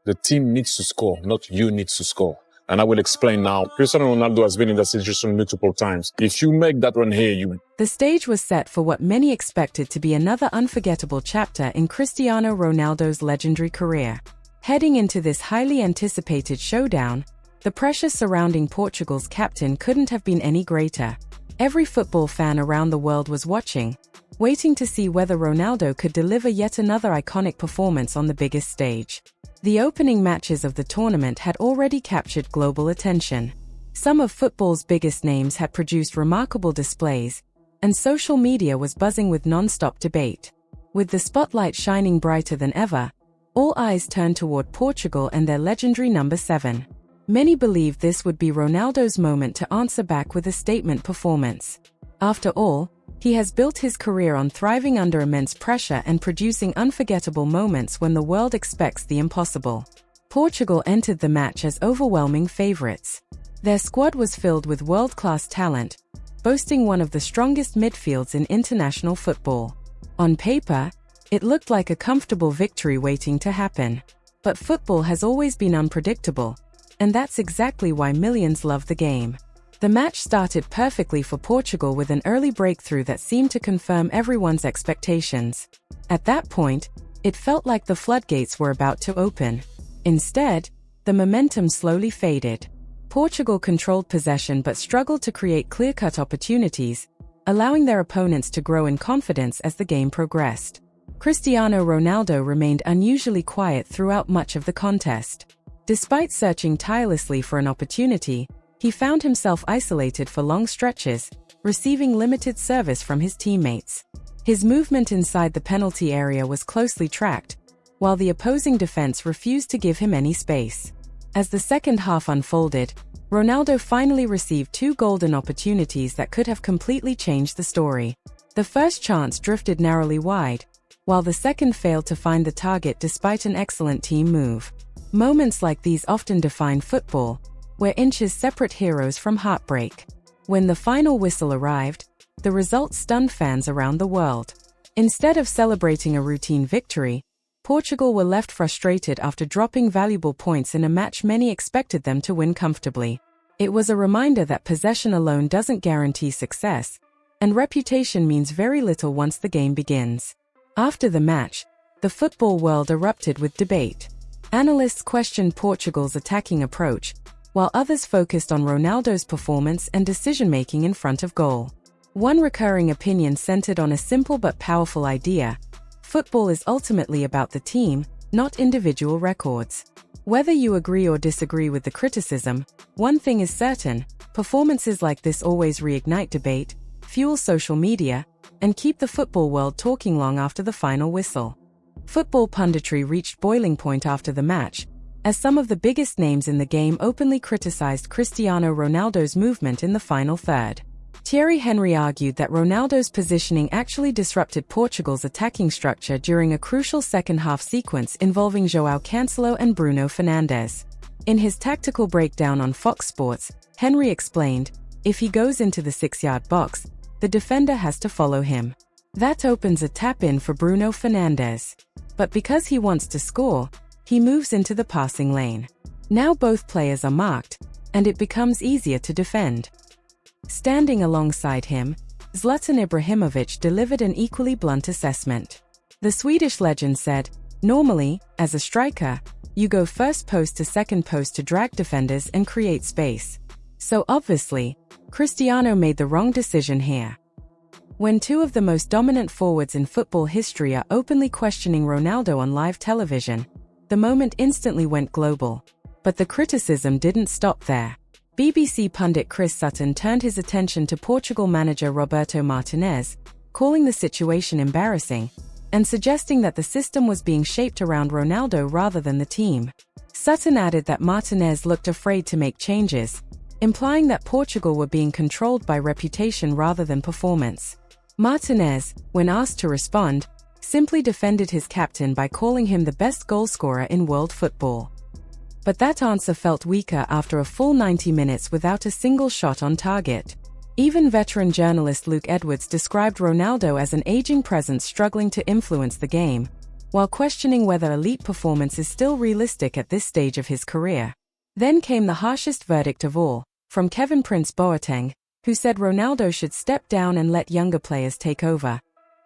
The team needs to score, not you need to score. And I will explain now. Cristiano Ronaldo has been in that situation multiple times. If you make that run here, you win. The stage was set for what many expected to be another unforgettable chapter in Cristiano Ronaldo's legendary career. Heading into this highly anticipated showdown, the pressure surrounding Portugal's captain couldn't have been any greater. Every football fan around the world was watching, waiting to see whether Ronaldo could deliver yet another iconic performance on the biggest stage. The opening matches of the tournament had already captured global attention. Some of football's biggest names had produced remarkable displays, and social media was buzzing with non-stop debate. With the spotlight shining brighter than ever, all eyes turned toward Portugal and their legendary number 7. Many believed this would be Ronaldo's moment to answer back with a statement performance. After all, he has built his career on thriving under immense pressure and producing unforgettable moments when the world expects the impossible. Portugal entered the match as overwhelming favorites. Their squad was filled with world-class talent, boasting one of the strongest midfields in international football. On paper, it looked like a comfortable victory waiting to happen. But football has always been unpredictable, and that's exactly why millions love the game. The match started perfectly for Portugal with an early breakthrough that seemed to confirm everyone's expectations. At that point, it felt like the floodgates were about to open. Instead, the momentum slowly faded. Portugal controlled possession but struggled to create clear-cut opportunities, allowing their opponents to grow in confidence as the game progressed. Cristiano Ronaldo remained unusually quiet throughout much of the contest. Despite searching tirelessly for an opportunity, he found himself isolated for long stretches, receiving limited service from his teammates. His movement inside the penalty area was closely tracked, while the opposing defense refused to give him any space. As the second half unfolded, Ronaldo finally received 2 golden opportunities that could have completely changed the story. The first chance drifted narrowly wide, while the second failed to find the target despite an excellent team move. Moments like these often define football, where inches separate heroes from heartbreak. When the final whistle arrived, the result stunned fans around the world. Instead of celebrating a routine victory, Portugal were left frustrated after dropping valuable points in a match many expected them to win comfortably. It was a reminder that possession alone doesn't guarantee success, and reputation means very little once the game begins. After the match, the football world erupted with debate. Analysts questioned Portugal's attacking approach, while others focused on Ronaldo's performance and decision-making in front of goal. One recurring opinion centered on a simple but powerful idea: football is ultimately about the team, not individual records. Whether you agree or disagree with the criticism, one thing is certain: performances like this always reignite debate, fuel social media, and keep the football world talking long after the final whistle. Football punditry reached boiling point after the match, as some of the biggest names in the game openly criticized Cristiano Ronaldo's movement in the final third. Thierry Henry argued that Ronaldo's positioning actually disrupted Portugal's attacking structure during a crucial second-half sequence involving João Cancelo and Bruno Fernandes. In his tactical breakdown on Fox Sports, Henry explained, "If he goes into the 6-yard box, the defender has to follow him. That opens a tap-in for Bruno Fernandes. But because he wants to score, he moves into the passing lane. Now both players are marked, and it becomes easier to defend." Standing alongside him, Zlatan Ibrahimovic delivered an equally blunt assessment. The Swedish legend said, "Normally, as a striker, you go first post to second post to drag defenders and create space. So obviously, Cristiano made the wrong decision here." When 2 of the most dominant forwards in football history are openly questioning Ronaldo on live television, the moment instantly went global. But the criticism didn't stop there. BBC pundit Chris Sutton turned his attention to Portugal manager Roberto Martínez, calling the situation embarrassing, and suggesting that the system was being shaped around Ronaldo rather than the team. Sutton added that Martínez looked afraid to make changes, implying that Portugal were being controlled by reputation rather than performance. Martínez, when asked to respond, simply defended his captain by calling him the best goalscorer in world football. But that answer felt weaker after a full 90 minutes without a single shot on target. Even veteran journalist Luke Edwards described Ronaldo as an aging presence struggling to influence the game, while questioning whether elite performance is still realistic at this stage of his career. Then came the harshest verdict of all, from Kevin Prince Boateng, who said Ronaldo should step down and let younger players take over,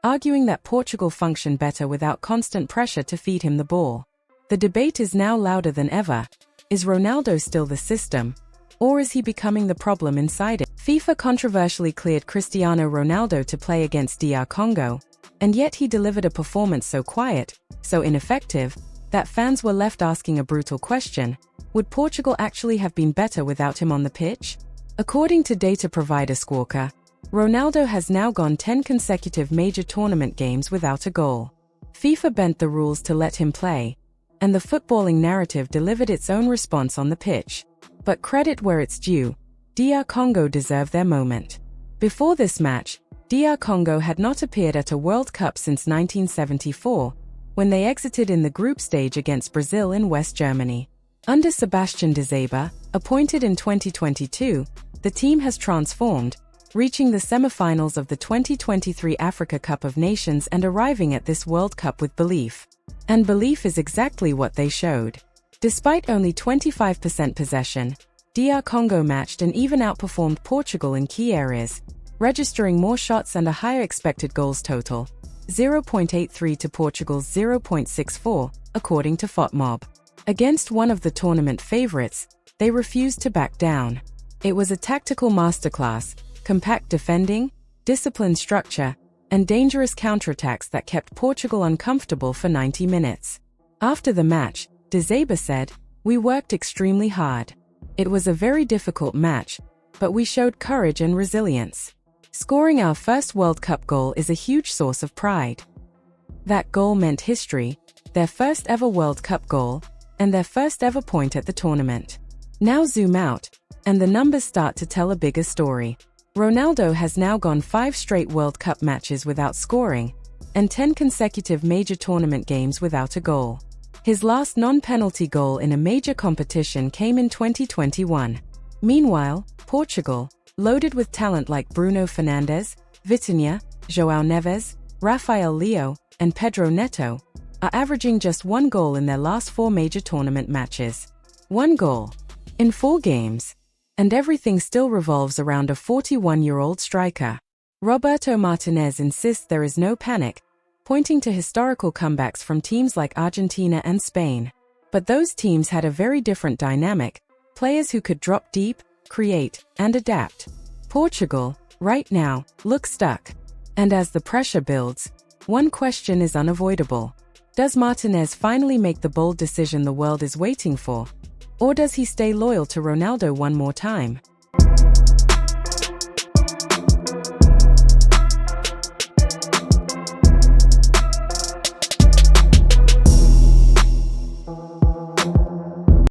arguing that Portugal functioned better without constant pressure to feed him the ball. The debate is now louder than ever. Is Ronaldo still the system, or is he becoming the problem inside it? FIFA controversially cleared Cristiano Ronaldo to play against DR Congo, and yet he delivered a performance so quiet, so ineffective, that fans were left asking a brutal question: would Portugal actually have been better without him on the pitch? According to data provider Squawka, Ronaldo has now gone 10 consecutive major tournament games without a goal. FIFA bent the rules to let him play, and the footballing narrative delivered its own response on the pitch. But credit where it's due, DR Congo deserved their moment. Before this match, DR Congo had not appeared at a World Cup since 1974, when they exited in the group stage against Brazil in West Germany. Under Sebastian Desabre, appointed in 2022, the team has transformed, reaching the semifinals of the 2023 Africa Cup of Nations and arriving at this World Cup with belief. And belief is exactly what they showed. Despite only 25% possession, DR Congo matched and even outperformed Portugal in key areas, registering more shots and a higher expected goals total, 0.83 to Portugal's 0.64, according to FotMob. Against one of the tournament favorites, they refused to back down. It was a tactical masterclass, compact defending, disciplined structure, and dangerous counterattacks that kept Portugal uncomfortable for 90 minutes. After the match, Desabre said, "We worked extremely hard. It was a very difficult match, but we showed courage and resilience. Scoring our first World Cup goal is a huge source of pride." That goal meant history, their first ever World Cup goal, and their first ever point at the tournament. Now zoom out, and the numbers start to tell a bigger story. Ronaldo has now gone 5 straight World Cup matches without scoring, and 10 consecutive major tournament games without a goal. His last non-penalty goal in a major competition came in 2021. Meanwhile, Portugal, loaded with talent like Bruno Fernandes, Vitinha, João Neves, Rafael Leo, and Pedro Neto, are averaging just 1 goal in their last 4 major tournament matches. 1 goal in 4 games. And everything still revolves around a 41-year-old striker. Roberto Martínez insists there is no panic, pointing to historical comebacks from teams like Argentina and Spain. But those teams had a very different dynamic, players who could drop deep, create, and adapt. Portugal, right now, looks stuck. And as the pressure builds, one question is unavoidable. Does Martínez finally make the bold decision the world is waiting for? Or does he stay loyal to Ronaldo one more time?